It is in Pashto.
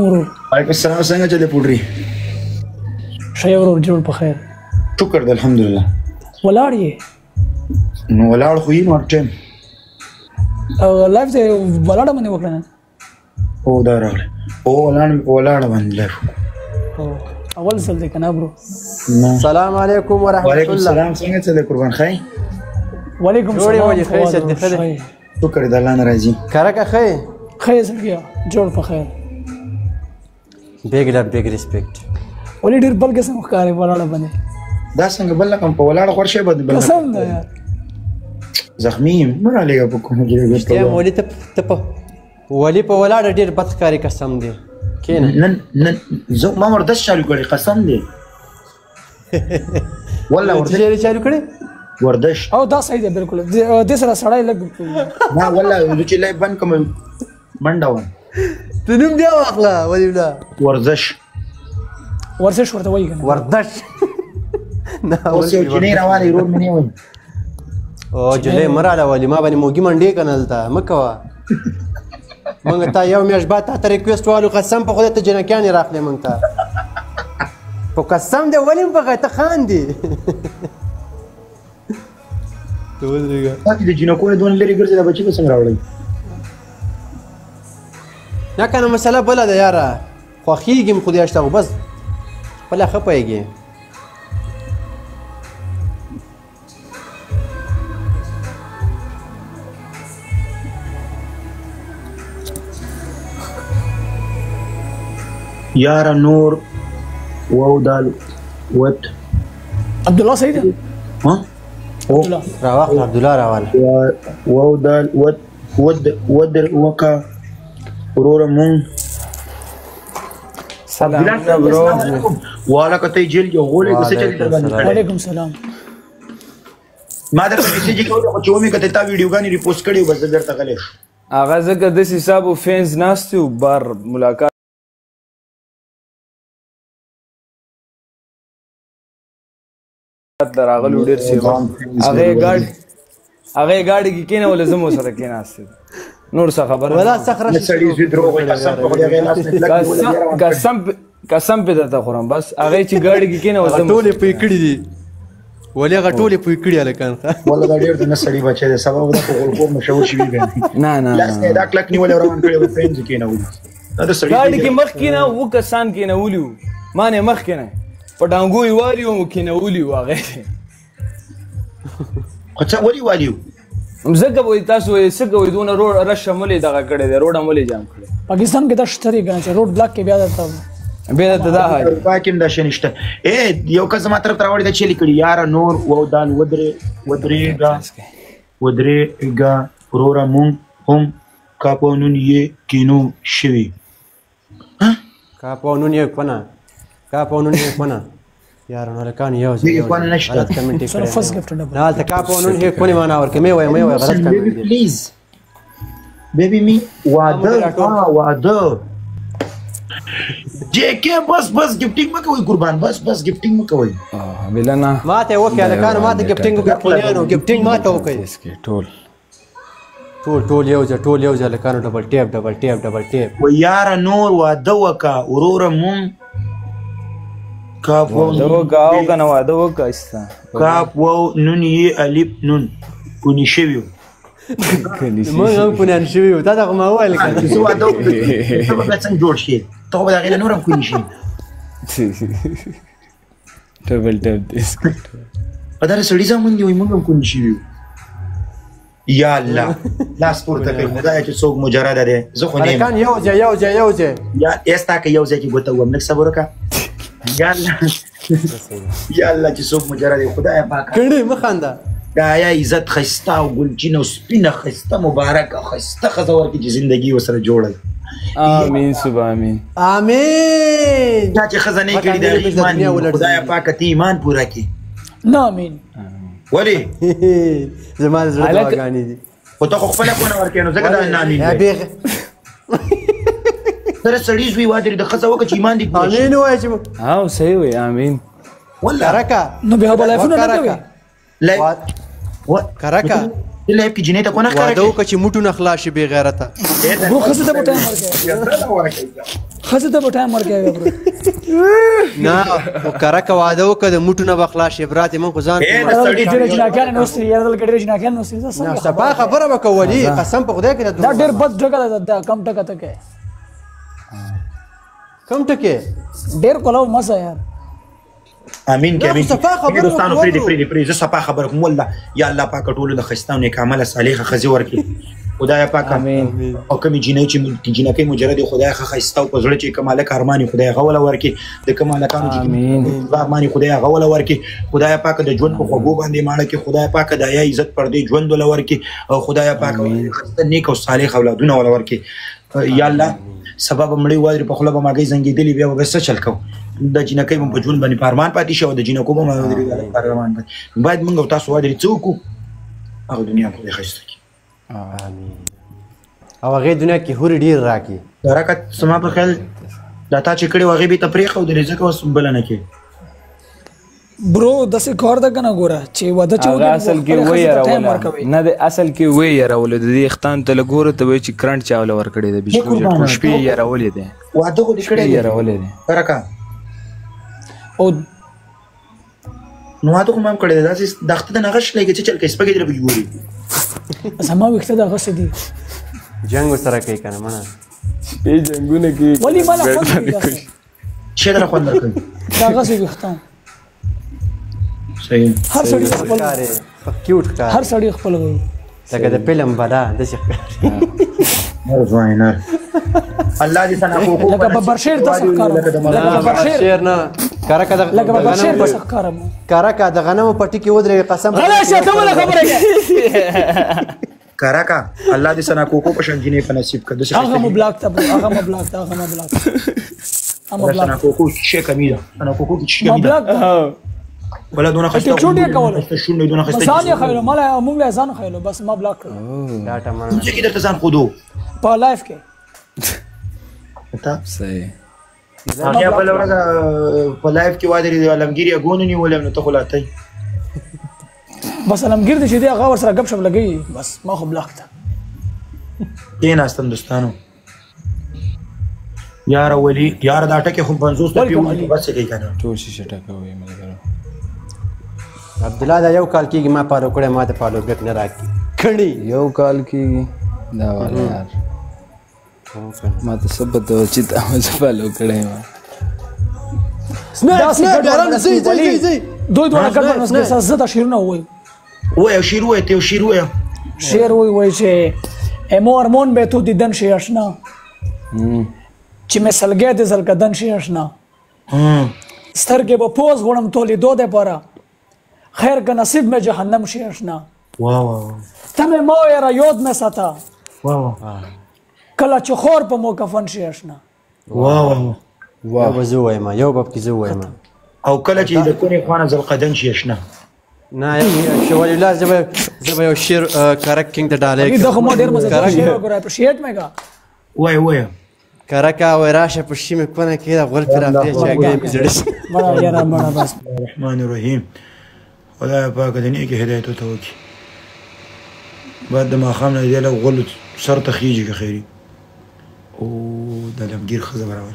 ورور وعلیکم السلام څنګه چلې پوډري ښه ورور جوړ په خیر شکر دی الحمدلله ولاړ یې نو ولاړ خو یې نو ټایم او لایف ته ولاړه باندې وکړه او دا راغله او ولاړه باندې لایف اول ځل دی کنه برو السلام علیکم ورحمت الله وعلیکم السلام څنګه چلې قربان خای وعلیکم السلام ولې خیر ست خیر شکر دی الله ناراضي کرکه خیر خیر سړیا جوړ په خیر بیگ لب بیگ ریسپیکټ ولې ډیر بل قسم ښکارې ولاړه باندې دا څنګه بل کوم په ولاړ خور شي بل قسم ده یار زخمی مړه لګه په کوم کې ته ولې ته په ولې په ولاړ ډیر بد ښکاری قسم دی کینه نن زه ما ورته چالو کړی قسم دی والله ورته چالو کړی ورزش او دا صحیح دی بالکل د سره سړی لګ نه والله چې لای بند کوم منډه و ته نوم بیا واخله ولې بلا ورزش ورزش ورته وایي کنه وردش نه اوس یو جنې روانې روډ مې نه وای او جلې مراله ولې ما باندې موګي منډې کنه دلته مکوا مونږ ته یو میاش بعد ته ریکوست والو قسم په خدای ته جنکیان راخلې مونږ ته په قسم دې ولې په غته خاندي ته ودرېږه تاسو د جنکو دون لري ګرځي دا بچي به څنګه راوړي نه کنه مسله بله ده یاره خوښېږي م خو دې اشته خو بس خپله ښه پوهېږي یاره نور واو دال وت عبدالله صحیح ده ها عبدالله راواخله عبدالله راواله واو دال ود وکا ورور مون سلام برو والا کته جیل یو غولې څه چلی باندې وعلیکم السلام ما درته میسج کوم چې ومه کته تا ویډیوګانی ریپوست کړیو بس درته غلې هغه ځکه د حساب او فینز ناستو بار ملاقات دراغلو ډیر سی هغه گاډي کې کینه ول زمو سره کیناسته نور څه خبره ولا صخره سړی زی دروغ قسم په خدای غلاس نه قسم په دته خورم بس هغه چې گاډي کې کینه ول زمو ټولې پې کړې دي ولې هغه ټولې پې کړې الکان والله دا ډیر د نسړي بچی دی سبب د غلقور مشهور شي وي نه لاس نه دا کلک نیول روان کړی و فرینز کې نه ولي دا د سړي گاډي کې مخ کینه و کسان کینه ولیو مانه مخ کینه په ډانګو یوالیو مو کینه ولیو هغه خو څه ولي والیو زګه وای تاسو یې څنګه وای دونه روډ رشه مولې دغه کړی دی روډ مولې جام کړی پاکستان کې دا شتري کنه چې روډ بلاک کې بیا درته بیا ته دا هاي پاکم دا شنشته اے یو کس ما طرف راوړی دا چلی کړي یار نور و دال ودرېګا ورورا مون هم کاپونون یې کینو شوی کاپونون یې کنه یار نو لکان یو ځای غلط کمنټ سره فرست ګفت نه نه ته کاپونون یې کونی معنا ورکې مې وای غلط کمنټ پلیز بیبي می واده جیکه بس گفټینګ مکوئ قربان بس گفټینګ مکوئ بلنه ماته وکړه لکان ماته گفټینګ وکړو گفټینګ ماته وکړي ټول یو ځای لکانو ډبل ټیپ و یار نور واده وکا ورور مون کاپ واده وکا او کنه واده وکا استا کاپ و نون یې الف نون کونی شویو موږ هم کونیان شویو تا دغه ما وویل کنه زه واده وکړم ته به څنګه جوړ شي ته به هغې نه نور هم کونی شي ټبل ټیپ په دغه سړي زمون دي وایي موږ هم کونی شویو یا الله لاس پورته کوي خدایه چې څوک مجرده دی زه خو نه یم هلکان یو ځای یا ستا که یو ځای کې ګوته وم لږ صبر وکړه یا الله چې څوک مجرد دی خدایه پاکه کړي مه خانده دا یا عزت ښایسته او ګلچین او سپینه ښایسته مبارک او ښایسته ښځه ورکړي چې زندګي ورسره جوړه آمین صبح آمین دا چې ښځه نه کړي د ایمان خدایه پاکه ته ایمان پوره کړي نه امین ولې زما د زړه دعاګانې دي خو ته خو خپله پونه ورکړې نو ځکه دا نه امین دی سره سړي زوی واده د ښځه وکړه چې ایمان دې پوره شي امین ووایه چې او صحیح وای آمین والله کرکه نو بیا به لایفونه نه کوي کرکه لایف کې جنې ته کو نه واده وکړه چې موټونه خلاص شي بې غیرته برو ښځې ته به ټایم ورکوي خزه ته په ټایم ورکوي برو نه او کرکه واده وکړه د موټو نه به خلاص شي برات موږ خو ځان ډېر جناکان نو ستري یار دل ډېر جناکان نو ستري نه صفا خبره به کوي قسم په خدای کې دا ډېر بد جګړه ده کم ټکه ټکه کم ټکه ډېر کولو مسا یار امين کې امين صفا خبره دوستانو پری زه صفا خبره کوم والله یا الله پاک ټول د خستانو کامله صالحه خزي ورکي خدای پاک امين او کوم جنې چې جنکې مجرد خدای خستاو په زړه چې کماله کارمانی خدای غول ورکي د کماله کانو چې کارمانی خدای غول ورکي خدای پاک د ژوند په خوګو باندې ماړه کې خدای پاک د یا عزت پر دې ژوند ول ورکي او خدای پاک خسته نیک او صالح اولادونه ول ورکي یا الله سبب مړی وادر په خپل به ماګي زنګي دلی بیا وبس چل کو د جنکې په ژوند باندې پارمان پاتې شو د جنکو په باندې پارمان باید موږ تاسو وادر څوک هغه دنیا په خسته او هغه دنیا کې هوري ډیر راکی درکه سما په خیال دا تا چې کړي واغې به تفریح او د رزق وس بل نه کې برو داسې کار ده کنه ګوره چې واده چې هغه اصل کې وې راول نه د اصل کې وې راول د دې ختان ته لګور ته وې چې کرنٹ چاول ور کړی د بشکو شپې یې راولې ده واده خو دې کړی یې راولې ده درکه او نو واده کوم کړی دا چې دغه د نغش لګي چې چل کې سپګې درې بګوري سما وخت دا غسه دي جنگ سره کوي کنه منه په جنگونه کې ولی مالا خوند شه در خوند کوي دا غسه وختان صحیح هر سړی خپل کار کیوټ کار هر سړی خپل وي لکه د فلم بلا د څه نور ځوانار الله دې ثنا کو لکه ببرشیر تاسو کار لکه ببرشیر شیر نه کرکه د لکه ببرشیر تاسو کار کرکه د غنمو پټی کې ودرې قسم غلا شته ولا خبره کې کراکا الله دې ثنا کو په شان جنې په نصیب کړه دې هغه مبلاک ته هغه مبلاک ته هغه مبلاک هغه ثنا کو شي کمیدا ثنا کو شي کمیدا مبلاک ولا دونه خسته چوټي کول شونه دونه خسته ځان یې خایلو مال موږ له ځان خایلو بس ما بلاک کړ دا ټمانه چې کیدر ته ځان خودو په لایف کې تا صحیح هغه په لورګه په لایف کې وادي د علمگیری غونونی ولې نو ته خلاته بس علمگیر دې چې دی هغه ور سره غب شپ لګي بس ما خو بلاک ته یې ناستم دوستانو یار ولی یار دا ټکه خو 50 ته پیو بس کې کنه ټول شي ټکوي ملګرو عبد الله دا یو کال کېږي ما پالو کړې ما ته پالو بیک نه راکی کړي یو کال کې دا والا یار ما ته سبت چې تا مې فالو کړې ما سنیپ یارانو زی دوی دوه کډ نو څه زده شیرونه وای وای شیر وای ته شیر وای شیر وای چې امو هورمون به تو دیدن شي آشنا چې مثالګه د زلګدن شي آشنا سترګې به پوز غړم تولې دو ده پاره خیر کا نصیب میں جہنم شي آشنا واو تمه مو یرا یود میں ساته واو کله چې خور په مو کفن شي آشنا واو یو بزو ما یو باب کې زو ما او کله چې د کونی خوانه زلقدن شي آشنا نه شو ولی لا زبا یو شیر کرک کینګ ته ډالې دغه مو ډیر مزه شیر وګورای اپریشیټ میگا وای کرکا و راشه په شي مې کنه کې دا غول پر افته چې هغه زړه مړه یاره مړه بس الرحمن الرحیم خدای پاک دې نیک هدایت ته وکي بعد ما خامنه دې له غول سر ته خيږي خيري او د لمګیر خزه برابر